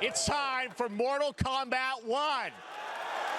It's time for Mortal Kombat 1.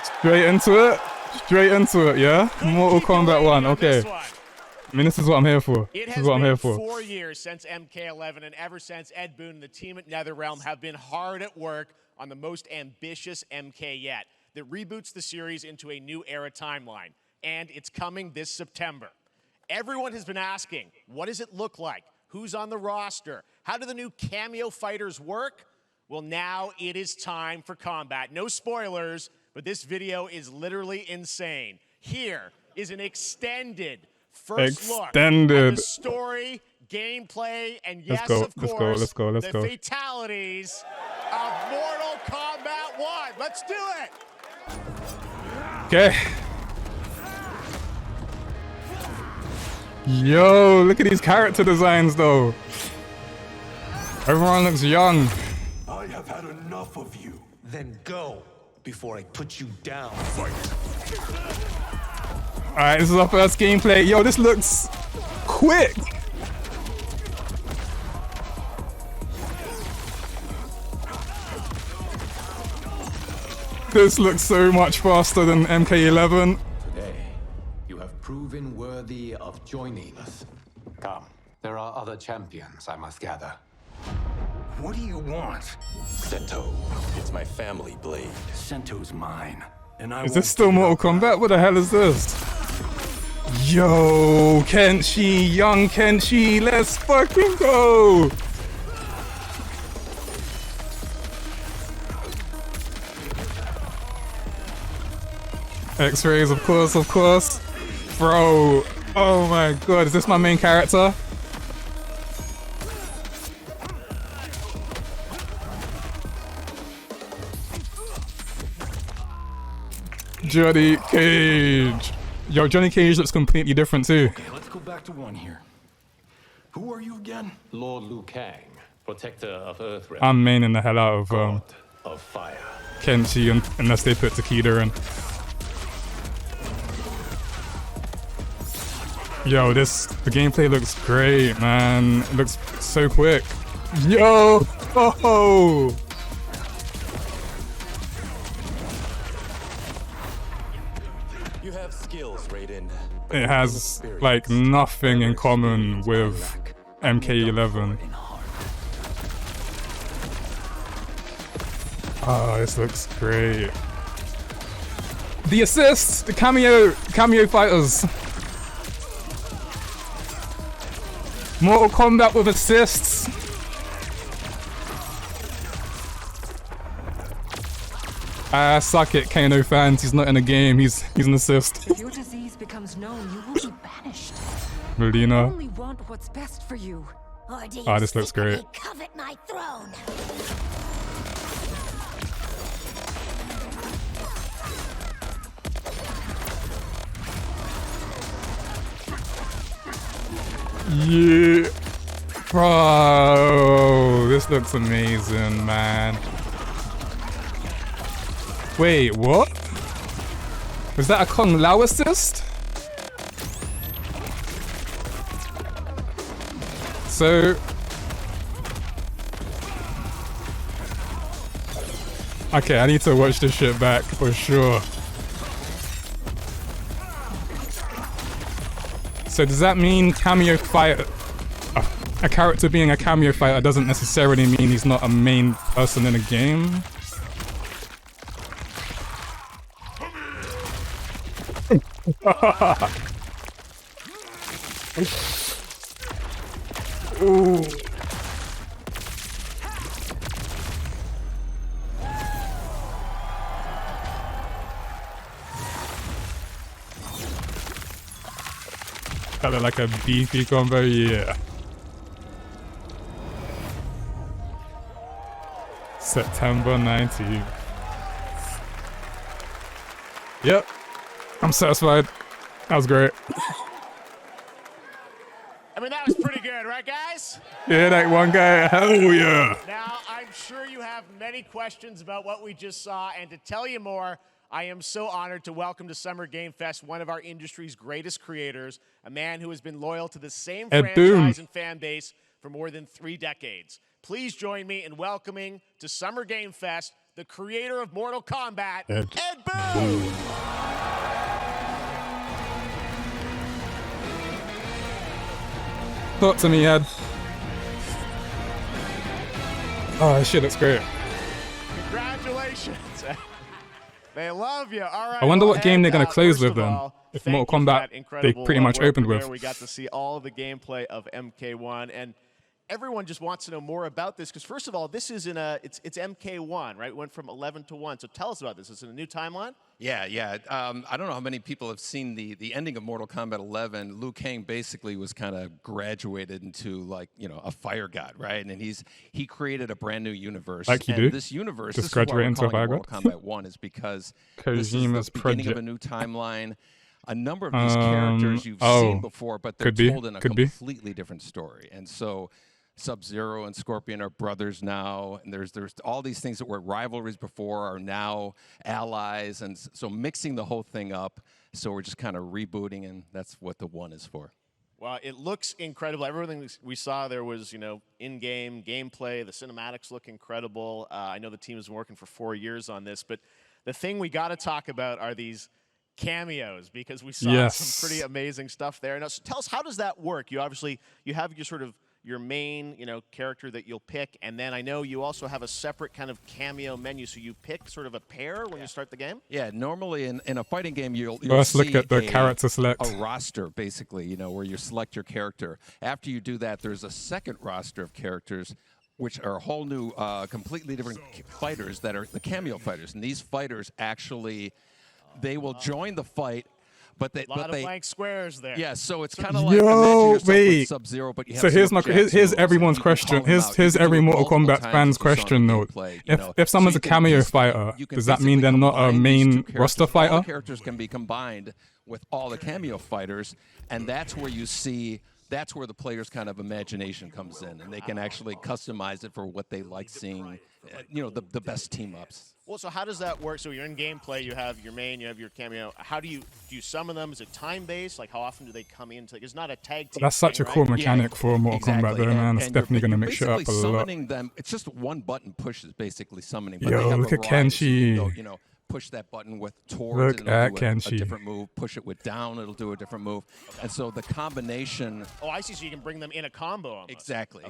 Straight into it. Straight into it, yeah? Mortal Kombat 1, okay. I mean, this is what I'm here for. This is what I'm here for. It has been 4 years since MK11, and ever since, Ed Boon and the team at NetherRealm have been hard at work on the most ambitious MK yet that reboots the series into a new era timeline. And it's coming this September. Everyone has been asking, what does it look like? Who's on the roster? How do the new cameo fighters work? Well, now it is time for combat. No spoilers, but this video is literally insane. Here is an extended first look at the story, gameplay, and yes, of course, the fatalities of Mortal Kombat 1. Let's do it! Okay. Yo, look at these character designs, though. Everyone looks young. I have had enough of you. Then go before I put you down. Alright, this is our first gameplay. Yo, this looks quick. This looks so much faster than MK11. Today, you have proven worthy of joining us. Come, there are other champions I must gather. What do you want? Sento, it's my family blade. Sento's mine. And I Is this still Mortal Kombat? What the hell is this? Yo, Kenshi, young Kenshi, let's fucking go! X-rays, of course, of course. Bro, oh my god, is this my main character? Johnny Cage. Yo, Johnny Cage looks completely different too. Okay, let's go back to one here. Who are you again? Lord Liu Kang, protector of Earthrealm. I'm maining the hell out of of fire. Kenshi unless they put Takeda in. Yo, the gameplay looks great, man. It looks so quick. Yo! Oh! You have skills, Raiden. It has, like, nothing in common with MK11. Oh, this looks great. The assists! The cameo fighters! Mortal Kombat with assists! Ah, suck it, Kano fans. He's not in a game. He's an assist. If your disease becomes known, you will be banished. Melina. I only want what's best for you. Or do you Ah, this looks great. covet my throne? Yeah. Bro, this looks amazing, man. Wait, what? Was that a Kung Lao assist? So... Okay, I need to watch this shit back for sure. So does that mean cameo fighter... A character being a cameo fighter doesn't necessarily mean he's not a main person in a game? Ooh. That look like a beefy combo, yeah. September 19th. Yep. I'm satisfied. That was great. I mean, that was pretty good, right, guys? Yeah, that one guy. Hell yeah. Now, I'm sure you have many questions about what we just saw, and to tell you more, I am so honored to welcome to Summer Game Fest one of our industry's greatest creators, a man who has been loyal to the same franchise and fan base for more than 3 decades. please join me in welcoming to Summer Game Fest the creator of Mortal Kombat, Ed Boon. Talk to me, Ed. Oh, shit, that's great. Congratulations. They love you. All right. I wonder what game Ed, they're going to close first with of then. all, If thank Mortal you for Kombat, that they incredible, pretty much world opened premiere. with. We got to see all of the gameplay of MK1, and everyone just wants to know more about this because first of all, this is it's MK1, right? It went from 11 to 1. So tell us about this. Is it a new timeline? Yeah. I don't know how many people have seen the ending of Mortal Kombat 11. Liu Kang basically was kind of graduated into like a fire god, right? And he created a brand new universe. Like you and do? This universe, Just this is why graduate we're into a calling it fire Mortal god? Kombat 1 is because this is Kojima's the beginning of project. a new timeline. A number of these characters you've seen before, but they're told in a completely different story. And so Sub-Zero and Scorpion are brothers now, and there's all these things that were rivalries before are now allies, and so mixing the whole thing up. So we're just kind of rebooting, and that's what the 1 is for. Well, it looks incredible. Everything we saw there was, in-game gameplay. The cinematics look incredible. I know the team has been working for 4 years on this, but the thing we got to talk about are these cameos because we saw some pretty amazing stuff there. Now, so tell us, how does that work? You have your main, character that you'll pick, and then I know you also have a separate kind of cameo menu, so you pick sort of a pair when you start the game? Yeah, normally in a fighting game, you'll Let's see look at the character select. a roster, basically, where you select your character. After you do that, there's a second roster of characters, which are a whole new, completely different fighters that are the cameo fighters. And these fighters actually, they will join the fight, but they... A lot of blank squares there. Yeah, so it's kind of like imagine yourself with Sub-Zero, but you have So here's here's everyone's question. Here's every Mortal Kombat fan's question though. If someone's a cameo fighter, does that mean they're not a main roster All the fighter? characters can be combined with all the cameo fighters, and that's where you see. That's where the player's kind of imagination comes in, and they can actually customize it for what they like seeing. The best team ups. Well, so how does that work? So you're in gameplay, you have your main, you have your cameo. How do you summon them? Is it time-based? Like, how often do they come in? It's not a tag team. That's such a cool mechanic for Mortal Kombat, though, man. It's definitely going to mix it up a lot. Summoning them, it's just one button push is basically summoning. But Yo, they have look a at variety, so Kenshi. you can push that button with towards, Look and it'll at do a Kenshi. different move. Push it with down, it'll do a different move. And so the combination. Oh, I see. So you can bring them in a combo almost. Exactly.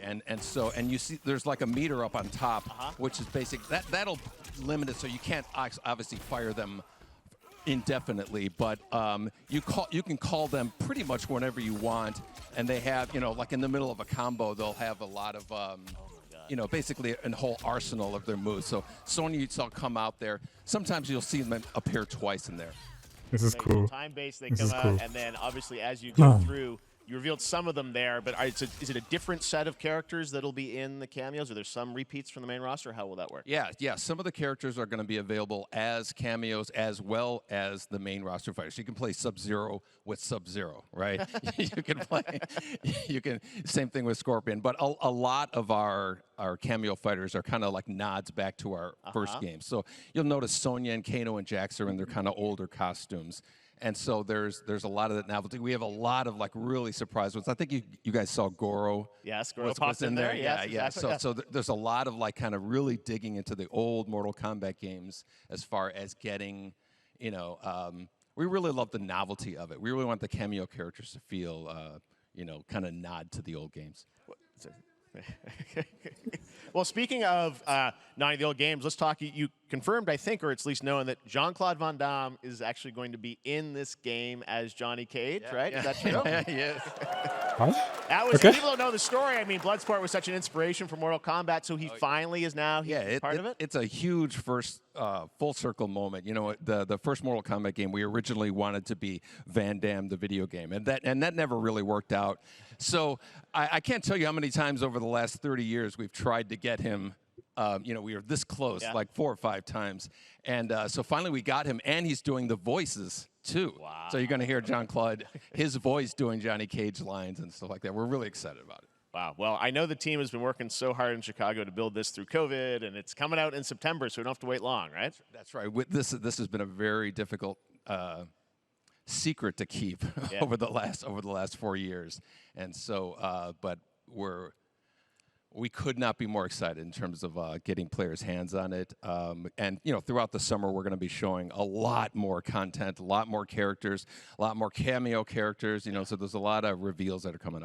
And you see there's like a meter up on top, which is basic. That'll limit it, so you can't obviously fire them indefinitely, but you can call them pretty much whenever you want, and they have like in the middle of a combo they'll have a lot of basically a whole arsenal of their moves. So Sonya you saw come out there. Sometimes you'll see them appear twice in there. This is cool. Time-based, they This come is out, cool. and then obviously as you go through, you revealed some of them there, but is it a different set of characters that'll be in the cameos? Are there some repeats from the main roster? How will that work? Yeah. Some of the characters are going to be available as cameos as well as the main roster fighters. You can play Sub-Zero with Sub-Zero, right? Same thing with Scorpion. But a lot of our cameo fighters are kind of like nods back to our first game. So you'll notice Sonya and Kano and Jax are in their kind of older costumes. And so there's a lot of that novelty. We have a lot of like really surprise ones. I think you guys saw Goro. Yes, Goro was popped in there. Yeah. Yes, exactly. So there's a lot of like kind of really digging into the old Mortal Kombat games as far as getting, we really love the novelty of it. We really want the cameo characters to feel, kind of nod to the old games. Well, speaking of nodding to the old games, let's talk. You confirmed, I think, or it's at least known that Jean-Claude Van Damme is actually going to be in this game as Johnny Cage, right? Is that true? Yes. That was, people don't know the story. I mean, Bloodsport was such an inspiration for Mortal Kombat, so he finally is now part of it? It's a huge first full circle moment. The first Mortal Kombat game, we originally wanted to be Van Damme, the video game, and that never really worked out. So I can't tell you how many times over the last 30 years we've tried to get him. We were this close, like 4 or 5 times. And so finally we got him, and he's doing the voices, too. Wow. So you're going to hear Jean-Claude, his voice doing Johnny Cage lines and stuff like that. We're really excited about it. Wow. Well, I know the team has been working so hard in Chicago to build this through COVID, and it's coming out in September, so we don't have to wait long, right? That's right. This has been a very difficult secret to keep over the last 4 years. And so, but we're we could not be more excited in terms of getting players' hands on it. And throughout the summer, we're going to be showing a lot more content, a lot more characters, a lot more cameo characters. So there's a lot of reveals that are coming up.